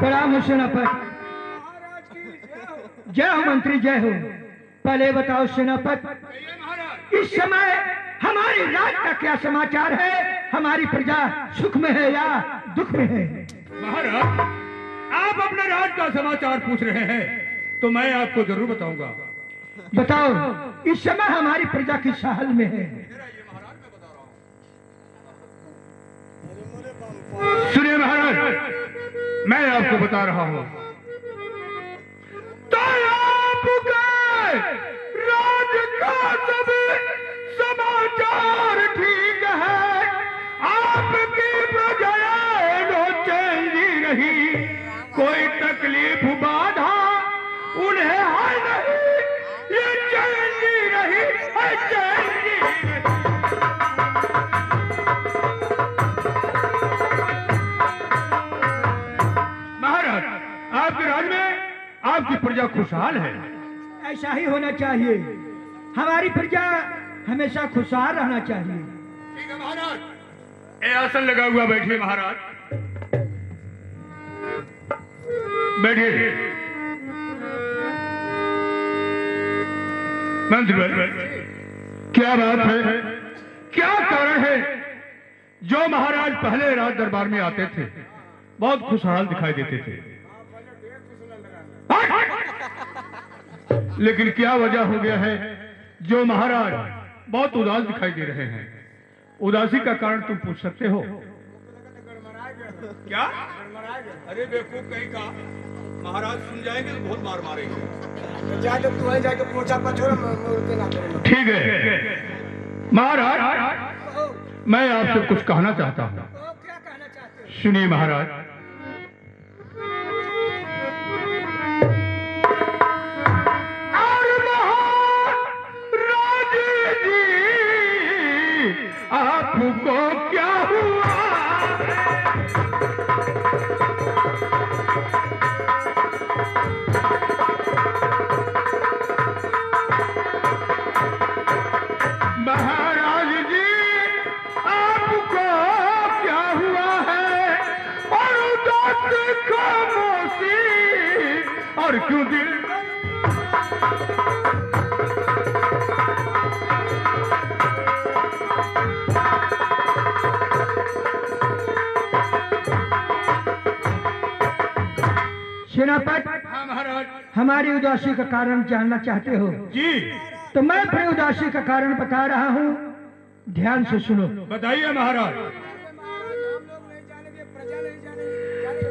प्रणाम हो सेनापति। जय हो मंत्री, जय हो। पहले बताओ सेनापति, इस समय हमारी राज का क्या समाचार है? हमारी प्रजा सुख में है या दुख में है? महाराज, आप अपने राज का समाचार पूछ रहे हैं तो मैं आपको जरूर बताऊंगा। बताओ, इस समय हमारी प्रजा किस हाल में है? सुनिए महाराज, मैं आपको बता रहा हूं। तो आपके राज का सब समाचार ठीक है। आपकी प्रजाएं चंगी रही, कोई तकलीफ बाधा उन्हें है नहीं। ये चंगी रही है, चंगी रही। महाराज, आपके राज में आपकी प्रजा खुशहाल है। ऐसा ही होना चाहिए। हमारी प्रजा हमेशा खुशहाल रहना चाहिए। ठीक है महाराज, ये आसन लगा हुआ बैठिए। महाराज बैठिए। मंत्री, क्या बात है, क्या कारण है जो महाराज पहले राज दरबार में आते थे बहुत खुशहाल दिखाई देते थे, लेकिन क्या वजह हो गया है जो महाराज बहुत उदास दिखाई दे रहे हैं? उदासी का कारण तुम पूछ सकते हो क्या? अरे बेवकूफ कहीं का, महाराज सुन जाएंगे तो बहुत मार मारेंगे। जाके तू है, जाके पोछा पछोड़ा के ना करेगा। ठीक है महाराज, मैं आपसे कुछ कहना चाहता हूँ। क्या कहना चाहते हो? सुनिए महाराज। आपको क्या हुआ? महाराज जी, आपको क्या हुआ है? और उदास खामोशी, और क्यों दिल? सेनापति, हाँ महाराज। हमारी उदासी का कारण जानना चाहते हो? जी। तो मैं अपनी उदासी का कारण बता रहा हूँ, ध्यान से सुनो। बताइए महाराज।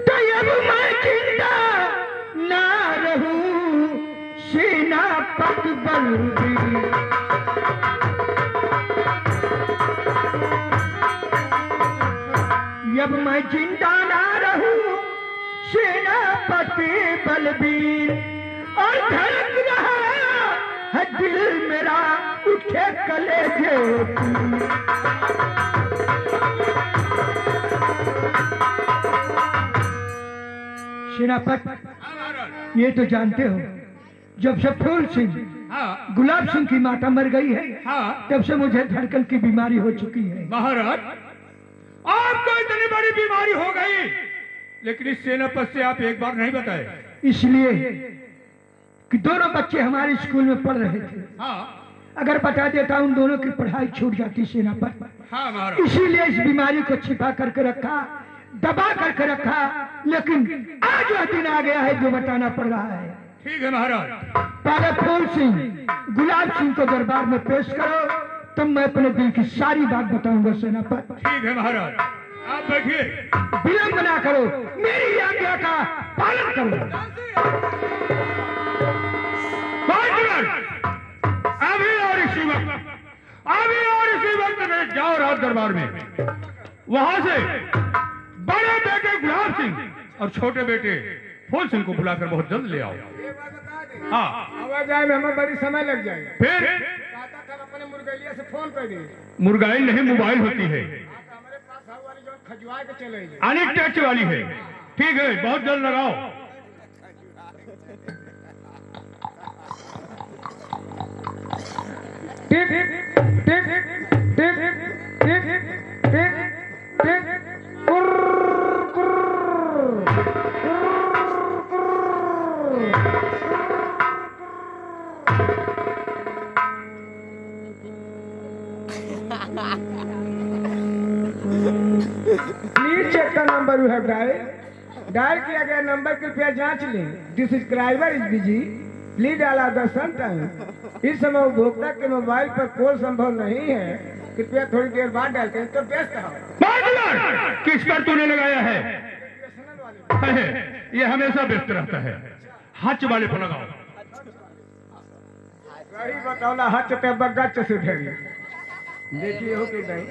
तो अब मैं जिंदा ना रहूं, सेनापति बलबीर। अब मैं जिंदा ना रहूं, सेनापति बलबीर। और धड़क रहा है दिल मेरा, उठे कलेजे सेनापति, ये तो जानते हो, जब से फूल सिंह, हाँ गुलाब सिंह की माता मर गई है, हाँ, तब से मुझे धड़कन की बीमारी हो चुकी है। महाराज, आपको इतनी बड़ी बीमारी हो गई, लेकिन इस सेनापति से आप एक बार नहीं बताए। इसलिए कि दोनों बच्चे हमारे स्कूल में पढ़ रहे थे। हाँ अगर बता देता उन दोनों की पढ़ाई छूट जाती सेनापति। हाँ महाराज। इसीलिए इस बीमारी को छिपा करके रखा, दबा करके रखा, लेकिन आज वह दिन आ गया है जो बताना पड़ रहा है। ठीक है महाराज। पहले फूल सिंह, गुलाब सिंह को दरबार में पेश करो, तब मैं अपने दिल की सारी बात बताऊंगा सेनापति। ठीक है महाराज, आप बैठिए। विलंब ना करो, मेरी आज्ञा का पालन करो। अभी और इसी वक्त में जाओ राज दरबार में, वहां से बड़े बेटे गुलाब सिंह और छोटे बेटे फूल सिंह को बुलाकर बहुत जल्द ले आओ। हाँ, आवाज आए में हमें बड़ी समय लग जाएगा। फिर अपने मुर्गैलिया से फोन कर दिए। मुर्गाइल नहीं, मोबाइल होती है, हमारे पास वाली जो खजुआ के चले अनेक टच वाली है। ठीक है, बहुत जल्द लगाओ। ठीक ठीक ठीक ठीक ठीक ठीक ठीक please check the number you have dial किया गया नंबर कृपया जांच लें। This subscriber is busy, please allow the some time. इस समय उपभोक्ता के मोबाइल पर कॉल संभव नहीं है, कृपया थोड़ी देर बाद डायल करें। तो व्यस्त हो। किस पर तूने लगाया है? ये हमेशा व्यस्त रहता है। हच वाले पर लगाओ। सही बताओला हच पे बग्गा से ढेरी देखिए हो कि नहीं।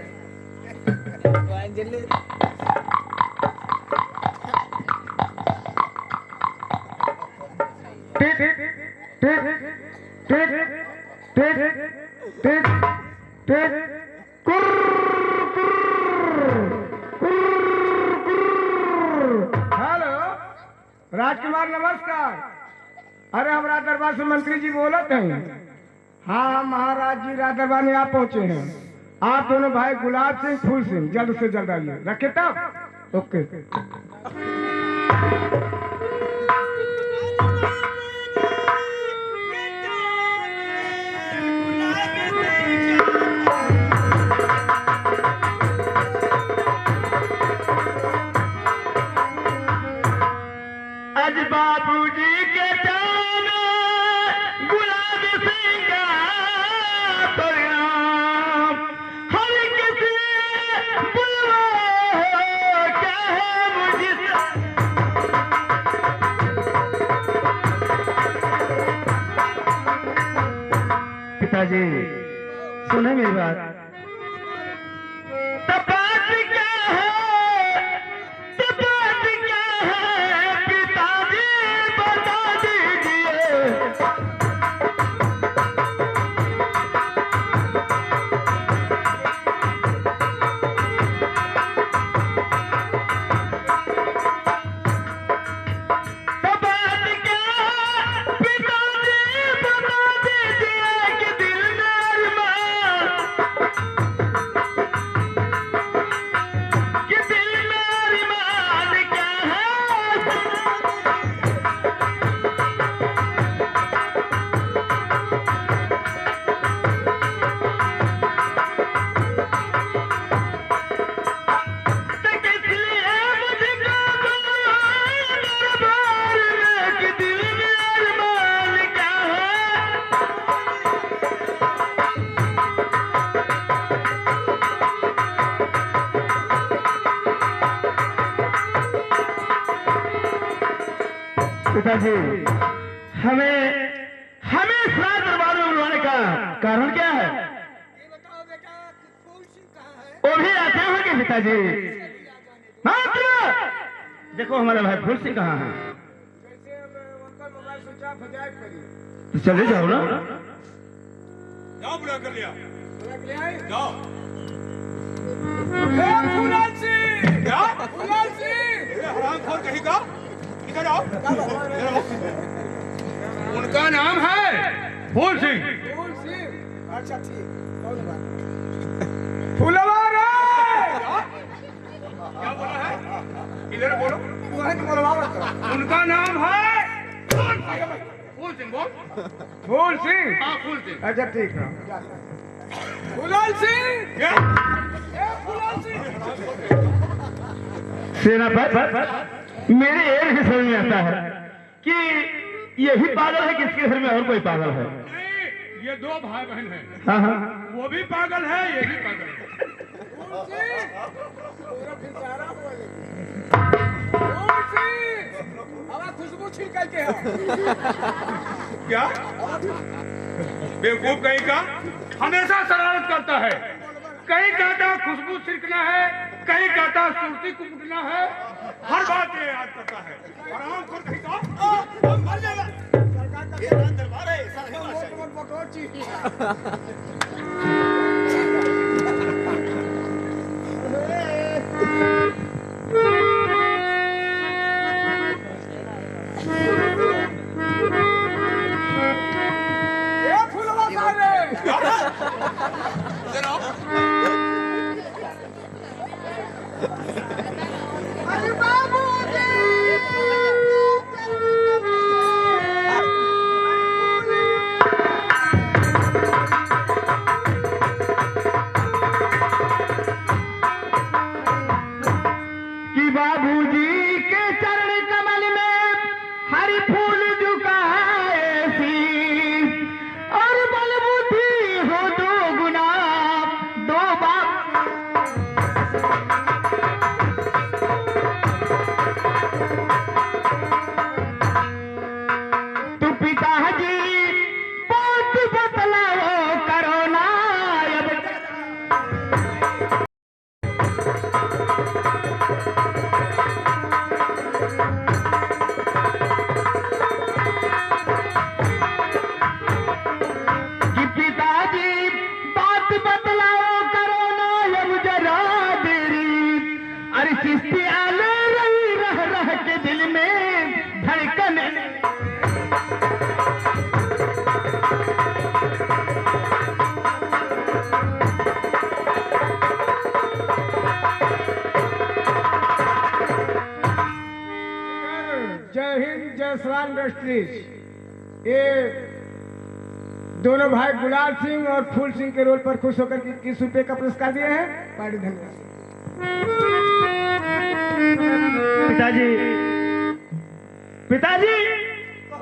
टिक टिक टिक टिक टिक टिक टिक हेलो राजकुमार नमस्कार। अरे हम राज दरबार से मंत्री जी बोलत हैं। हाँ महाराज जी राज दरबार में आप पहुंचे हैं। आप दोनों भाई गुलाब सिंह फूल सिंह जल्द से जल्द आइए। रखे तब ओके। आज बाबूजी के जाने गुलाब सिंह का परिणाम हर किसी बुलवा क्या है मुझे। पिताजी सुने मेरी बात। पिताजी हमें राज दरबार में बुलाने का कारण क्या है? ये बताओ बेटा फूल सिंह कहाँ है? वो भी आते होंगे पिताजी। देखो हमारे भाई फूल सिंह कहाँ है? जैसे उनका मोबाइल स्विच ऑफ हो जाए करिए। तो चले जाओ ना। जाओ बुला कर लिया। बुला के ले आए? जाओ। फूलाल सिंह! क्या? फूलाल सिंह! ये हरामखोर कहीं का? इधर आओ। उनका नाम है फूल सिंह। फूल सिंह। अच्छा ठीक। कौन बात? फूलवा रे! क्या बोला है? इधर बोलो। तू है तो बोलवा मत। उनका नाम है फूल सिंह। बोल। फूल सिंह? हाँ फूल सिंह। अच्छा ठीक है। फूलाल सिंह! क्या? ए फूलाल सिंह! सेनापति मेरे एक ही समझ में आता है कि यही पागल है कि इसके घर में और कोई पागल है। नहीं, ये दो भाई बहन हैं। हाँ हाँ वो भी पागल है, ये भी पागल है। फूल सिंह! पूरा बेचारा बोले। फूल सिंह! हवा खुशबू छिड़क के है। क्या? बेवकूफ कहीं का हमेशा शरारत करता है। कहीं कहता खुशबू छिड़कना है, कहीं कहता सुरती कुटना है। हर बात ये याद करता है। आराम कर कहीं का मर जाएगा। सरकार का ये दरबार है, सरकार मोटो चीज। ये फूलवा साले! अरे बाबू गोपाल इंडस्ट्रीज ये दोनों भाई गुलाब सिंह और फूल सिंह के रोल पर खुश होकर 21 रुपए का पुरस्कार दिए हैं। पार्टी धन्यवाद। पिताजी पिताजी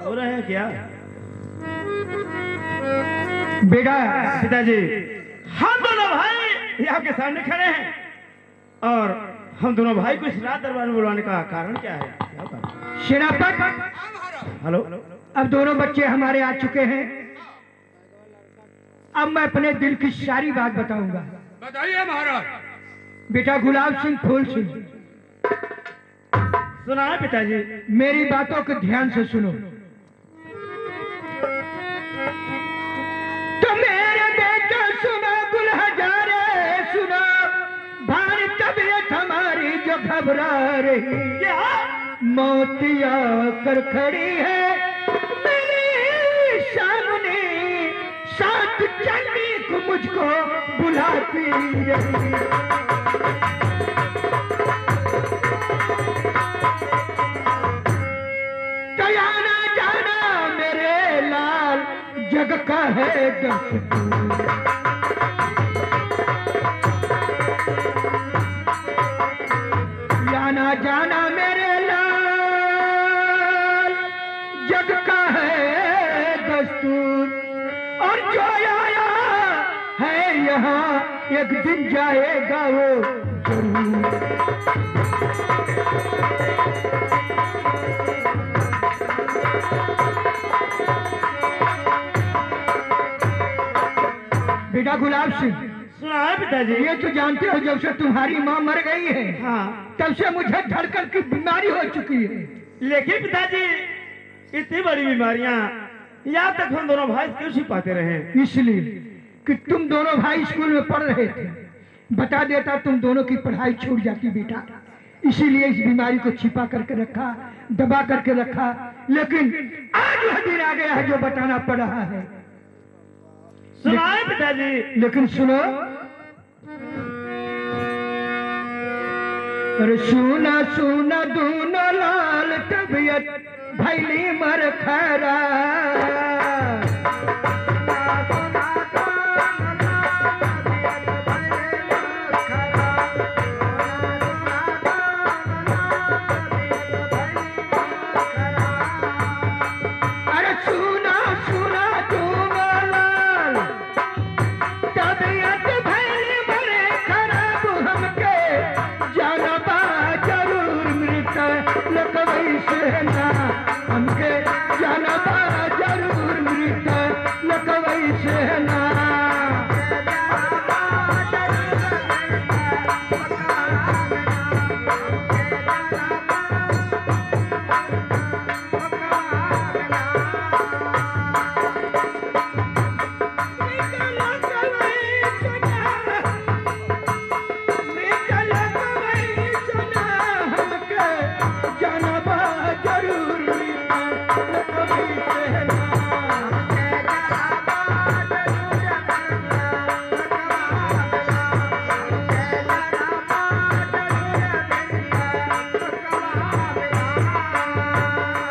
हो रहे हैं क्या? बेटा पिताजी हम दोनों भाई आपके सामने खड़े हैं और हम दोनों भाई को इस रात दरबार में बुलाने का कारण क्या है? क्या कारण? सेनापति हेलो, अब दोनों बच्चे हमारे आ चुके हैं। अब मैं अपने दिल की सारी बात बताऊंगा। बताइए महाराज। बेटा गुलाब सिंह फूल सिंह, सुना है पिताजी? मेरी बातों को ध्यान से सुनो। तो मेरे बेटा सुनो, गुल हजारे सुनो, भारी तबीयत हमारी जो घबरा रही, मोतिया कर खड़ी है मेरे सामने, साथ चलने को मुझको बुलाती रही। तो आना जाना मेरे लाल जग का है दस्तूर, आना जाना मेरे लाल जग का है दस्तूर, और जो आया है यहाँ एक दिन जाएगा वो जरूर। बेटा गुलाब सिंह, सुना है पिताजी? ये तो जानते हो जब से तुम्हारी माँ मर गई है, हाँ, तब से मुझे धड़कन की बीमारी हो चुकी है। लेकिन पिताजी इतनी बड़ी बीमारियां यहाँ तक हम दोनों भाई क्यों छिपाते रहे? इसलिए कि तुम दोनों भाई स्कूल में पढ़ रहे थे, बता देता तुम दोनों की पढ़ाई छूट जाती बेटा। इसीलिए इस बीमारी को छिपा करके रखा, दबा करके रखा, लेकिन आज वह दिन आ गया है जो बताना पड़ रहा है। सुना है पिताजी? लेकिन सुनो, अरे सुना सुना दूनो लाल तबियत भैली मर खरा, अरे सुना सुना दूनो लाल तबियत भैली मर खराब, हमके जाना बा जरूर मृत लकवई से ना, हमके जाना बा जरूर मृत लकवई से ना।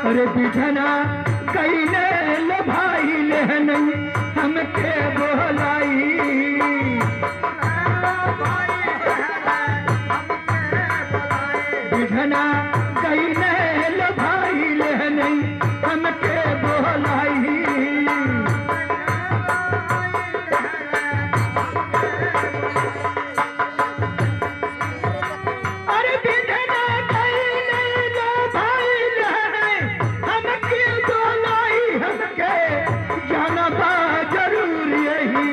अरे बिठना कई ले भाई ले नहीं हमके बोलाई, बिठना कई ले भाई ले नहीं हमके बोलाई। अरे बिठना कई ले भाई ले हमके बोलाई, हमके जाना बा जरूर यही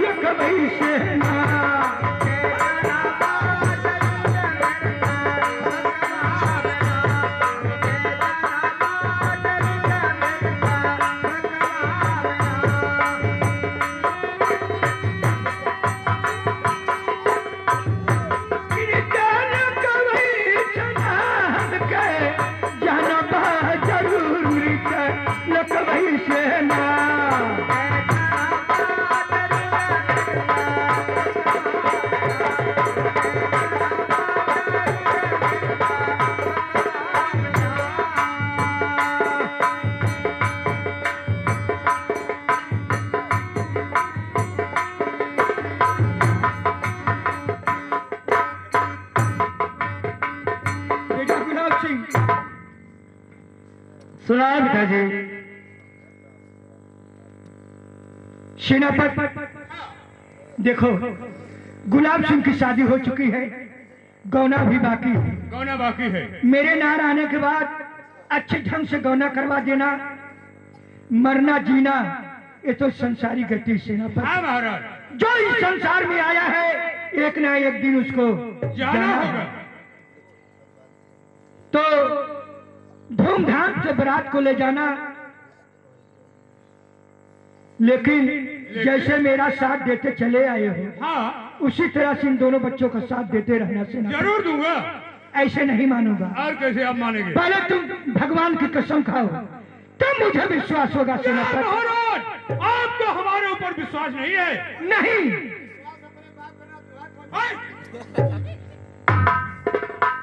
लकवई से ना। जाना बा जरूर लकवई से ना। सुनाए पिताजी। सेनापति देखो, गुलाब सिंह की शादी हो चुकी है, गौना भी बाकी है। गौना बाकी है। मेरे नार आने के बाद अच्छे ढंग से गौना करवा देना। मरना जीना ये तो संसारी गति। सेनापति हाँ महाराज, जो इस संसार में आया है एक ना एक दिन उसको जाना होगा। तो धूमधाम से बारात को ले जाना, लेकिन जैसे मेरा साथ देते चले आए हो, हाँ उसी तरह से इन दोनों बच्चों का साथ देते रहना। सेनापति जरूर दूंगा। ऐसे नहीं मानूंगा। और कैसे आप मानेंगे? पहले तुम भगवान की कसम खाओ, तब मुझे विश्वास होगा। सेनापति महाराज, आपको हमारे ऊपर विश्वास नहीं है? नहीं।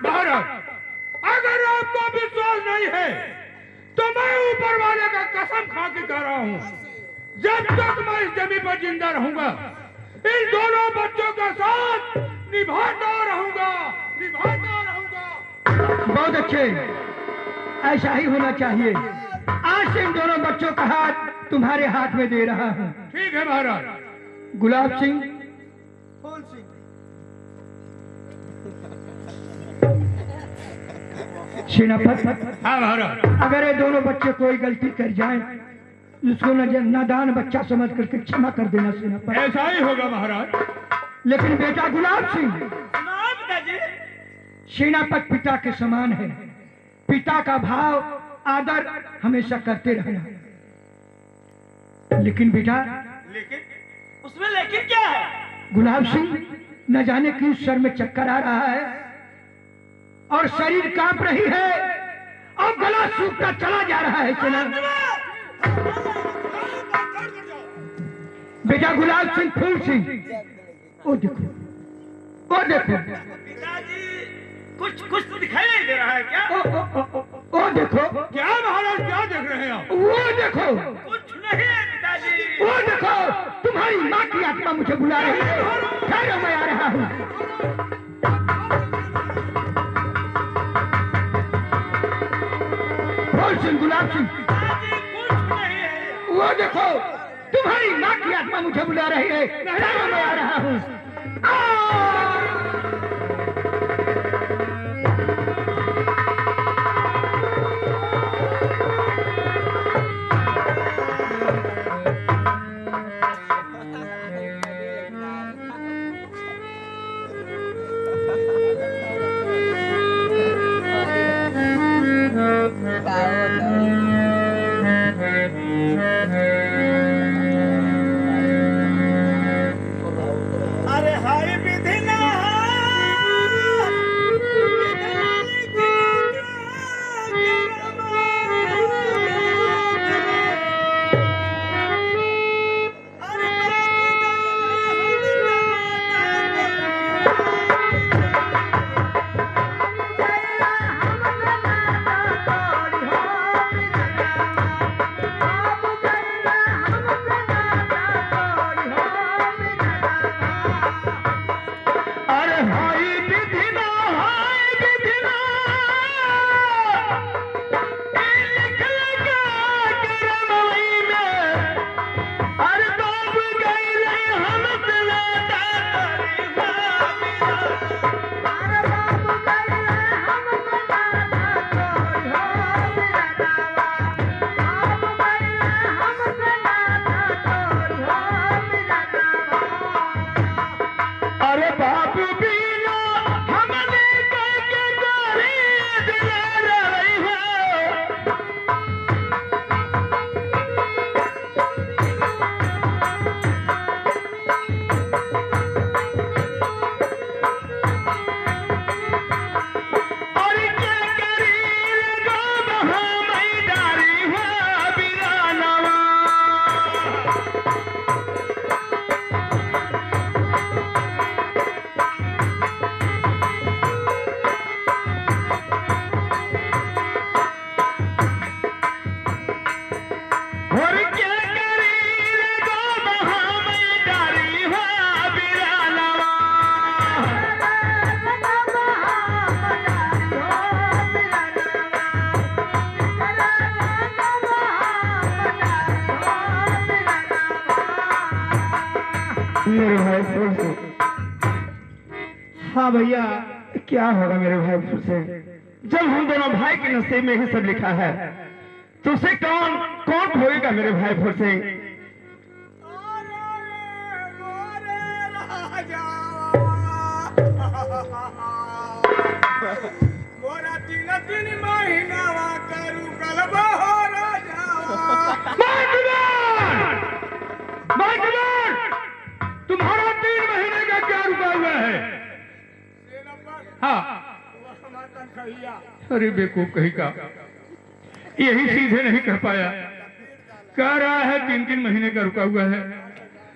महाराज, अगर आपको विश्वास नहीं है तो मैं ऊपर वाले का कसम खा के कह रहा हूँ, जब तक मैं इस जमीन पर जिंदा रहूंगा इन दोनों बच्चों का साथ निभाता रहूंगा, निभाता रहूंगा। बहुत अच्छे, ऐसा ही होना चाहिए। आज से इन दोनों बच्चों का हाथ तुम्हारे हाथ में दे रहा हूँ। ठीक है महाराज। गुलाब सिंह, फूल सिंह। सेनापति हाँ महाराज। अगर ये दोनों बच्चे कोई गलती कर जाएं, उसको नादान बच्चा समझ करके क्षमा कर देना। सेनापति ऐसा ही होगा महाराज। लेकिन बेटा गुलाब सिंह, सेनापति पिता के समान है। पिता का भाव आदर हमेशा करते रहना। लेकिन बेटा, लेकिन उसमें लेकिन क्या है? गुलाब सिंह, न जाने क्यों सर में चक्कर आ रहा है और शरीर कांप रही है और गला सूखता चला जा रहा है। सेना बेटा गुलाब सिंह, फूल सिंह, ओ देखो, ओ देखो, पिताजी कुछ कुछ तो दिखाई नहीं दे रहा है क्या? ओ देखो, क्या महाराज, क्या देख रहे हैं आप? वो देखो, कुछ नहीं है पिताजी। वो देखो, तुम्हारी माँ की आत्मा मुझे बुला रही है। ठहरो, मैं आ रहा हूँ। फूल सिंह, गुलाब सिंह, पिताजी कुछ नहीं है। वो देखो, तुम्हारी माँ की आत्मा मुझे बुला रही है। ठहरो, मैं आ रहा हूँ। अरे हाय विधि ना मेरे भाई फूल सिंह। हाँ भैया, क्या होगा मेरे भाई फूल सिंह, जब हम दोनों भाई के नसीब में ही सब लिखा है, तो उसे कौन कौन खोएगा मेरे भाई फूल सिंह। मोरा तीन महीना करू कलबा हो तुम्हारा 3 महीने का क्या रुका हुआ है? हाँ। अरे बेवकूफ कहीं का, यही सीधे नहीं कर पाया, कह रहा है 3 महीने का रुका हुआ है।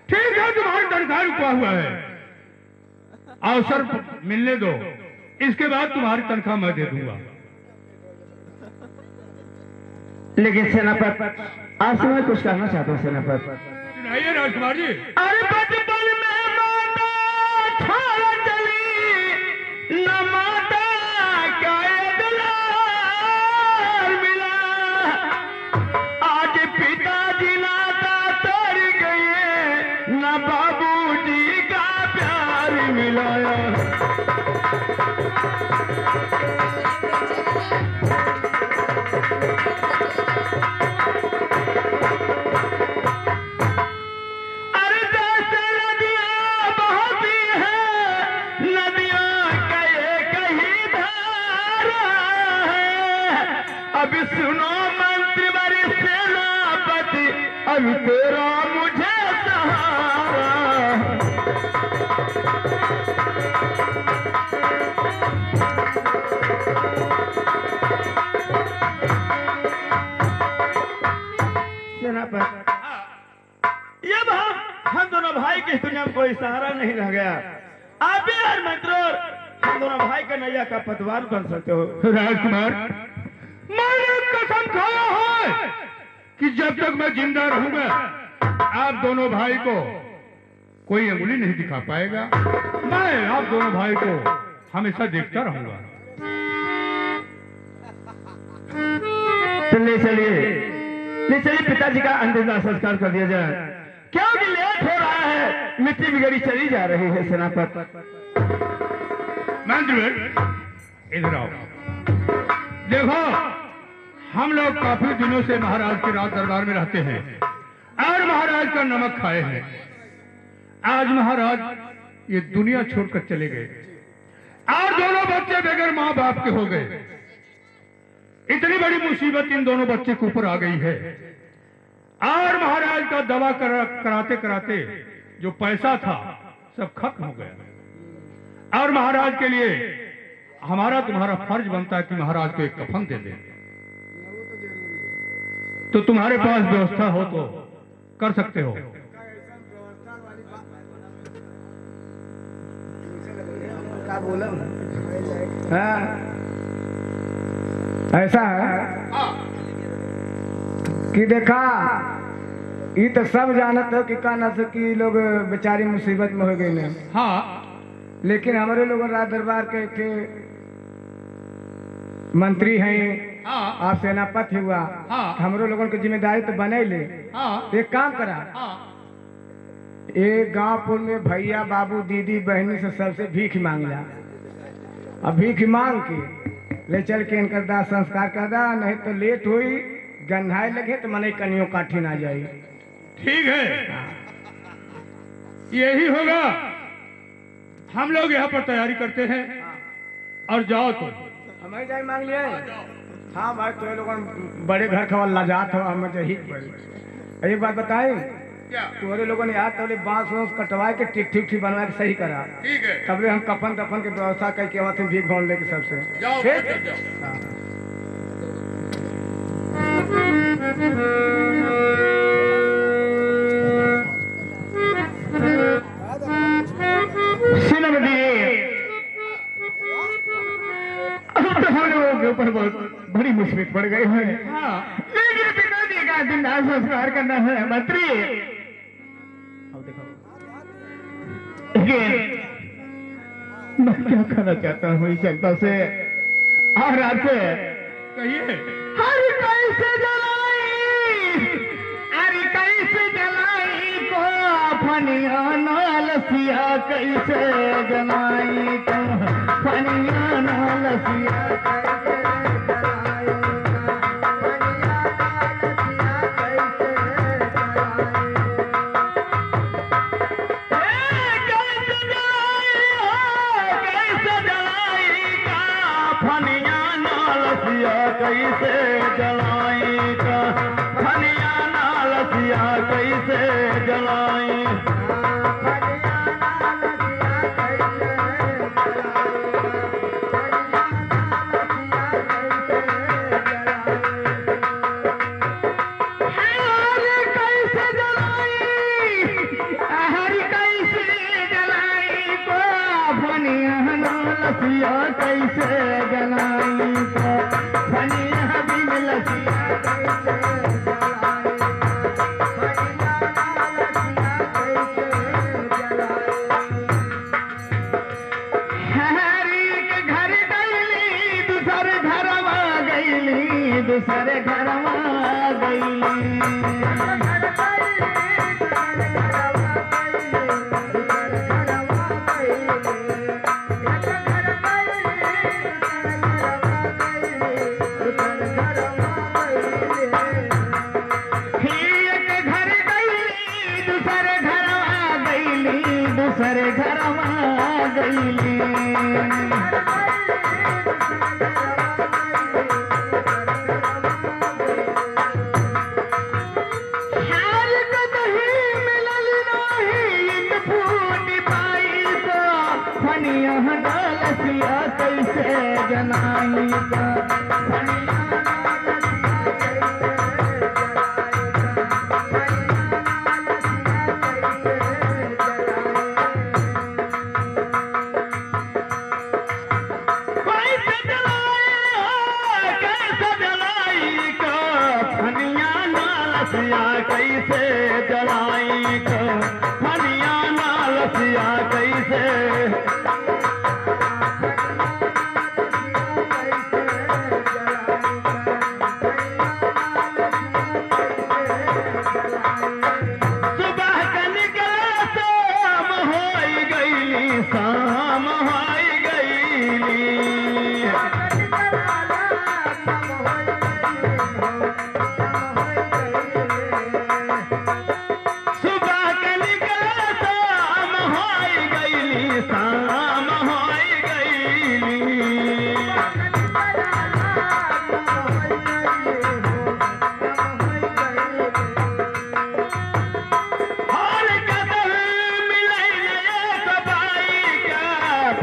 ठीक है, तुम्हारी तनख्वाह रुका हुआ है, अवसर मिलने दो, इसके बाद तुम्हारी तनख्वाह मैं दे दूंगा। लेकिन सेनापति, आपसे मैं कुछ कहना चाहता हूँ सेनापति। सुनाइए राजकुमार जी। अरे बचपन में माता छोड़ चली, न माता का दुलार मिला, आज पिताजी नाता तोड़ गए, न बाबूजी का प्यार मिलाया। सुनो मंत्री बड़ी सेनापति, अब तेरा मुझे सहारा। सेनापति, ये हम दोनों भाई की दुनिया में कोई सहारा नहीं रह गया। आप भी और मंत्री हम दोनों भाई का नैया का पतवार बन सकते हो। राजकुमार, मैंने कसम खाया है कि जब तक मैं जिंदा रहूंगा, आप दोनों भाई को कोई अंगुली नहीं दिखा पाएगा। मैं आप दोनों भाई को हमेशा देखता रहूंगा। तो ले चलिए पिताजी का अंतिम संस्कार कर दिया जाए, क्योंकि लेट हो रहा है, मिट्टी बिगड़ी चली जा रही है। सेनापति, मंत्री इधर आओ। देखो, हम लोग काफी दिनों से महाराज के राज दरबार में रहते हैं और महाराज का नमक खाए हैं। आज महाराज ये दुनिया छोड़कर चले गए और दोनों बच्चे बगैर माँ बाप के हो गए। इतनी बड़ी मुसीबत इन दोनों बच्चे के ऊपर आ गई है और महाराज का दवा कराते कराते जो पैसा था सब खत्म हो गया और महाराज के लिए हमारा तुम्हारा फर्ज बनता है कि महाराज को एक कफन दे दे। तो तुम्हारे पास व्यवस्था हो तो कर सकते हो। क्या बोला? हाँ, ऐसा है कि देखा, ये तो सब जानत हो कि का नस की लोग बेचारी मुसीबत में हो गई ने। हाँ, लेकिन हमारे लोग राज दरबार के एक मंत्री हैं। हाँ, आप सेनापति हुआ। हाँ, हमरो लोगों की जिम्मेदारी तो बने ले। हाँ, एक काम करा, हाँ, एक गांव में भैया बाबू दीदी बहनी से सबसे भीख मांग ला। अब भीख मांग के ले चल के इनका दाह संस्कार कर दा, नहीं तो लेट हुई गन्हाए लगे तो मने कनियों काठी ना जाई। ठीक है, यही होगा। हम लोग यहाँ पर तैयारी करते हैं और जाओ तुम। हमें जाए मांग लिया। हाँ भाई, तो लोग बड़े घर खवा लाजात हो, हमें तो ही पड़ी। एक बात बताई, तुम्हारे लोगों ने याद तबले बांस वांस कटवा के ठीक बनवा के सही करा। ठीक है, तबले हम कफन दफन की व्यवस्था करके वहाँ से भीख भाव लेके सबसे जाओ। हम लोगों के ऊपर बहुत बड़ी मुसीबत पड़ गई है। लेकिन पिताजी का जिंदा संस्कार करना है मंत्री। लेकिन मैं क्या कहना चाहता हूँ इस जनता से और आपसे, कहिए। हर कैसे जलाई को फनिया नालसिया कैसे जलाई का फनिया नालसिया कैसे जलाई का फनिया नालसिया कैसे जलाई लसिया कैसे जलाई को फनिया बिन लसिया कैसे जलाई हरी के घर गईली दूसरे घर में गईली दूसरे घर में गईली दूसरे घर में गईली हार कदही मिलल नहीं फूट पाई तो फनिया नालसिया कैसे जनाई का कैसे जलाई को फनिया नालसिया कैसे सुबह के निकले शाम होई गईली शाम होई गईली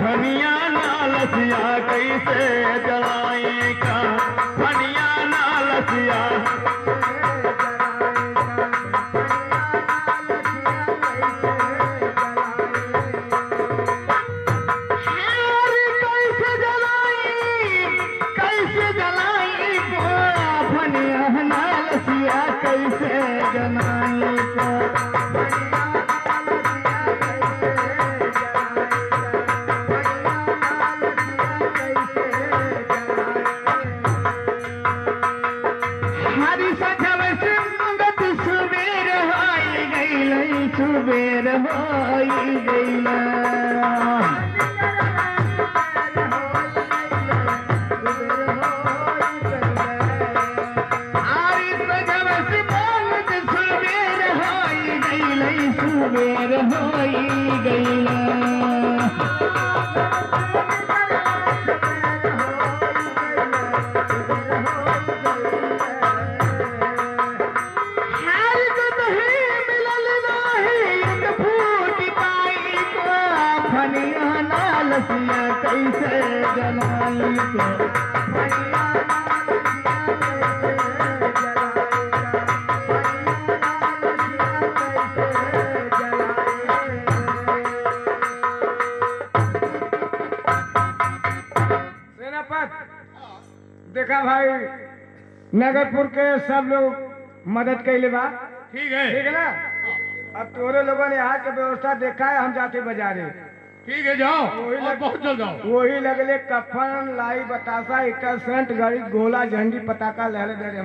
फनिया नालसिया कैसे जलाई का फनिया नालसिया कैसे जलाई फनिया नालसिया कैसे जलाई का सुबेर होई गईला सुबेर होई गईला फनिया नालसिया कैसे जलाई को फनिया देखा भाई नगरपुर के सब लोग मदद कैले बा ठीक है ठीक है ना। अब तोरे लोगों ने यहाँ की व्यवस्था देखा है, हम जाते बाजारे। ठीक है जाओ और बहुत जल्द जाओ। वही लगले कफन लाई बतासा इटा सेंट गाड़ी गोला झंडी पताका ले दे रहे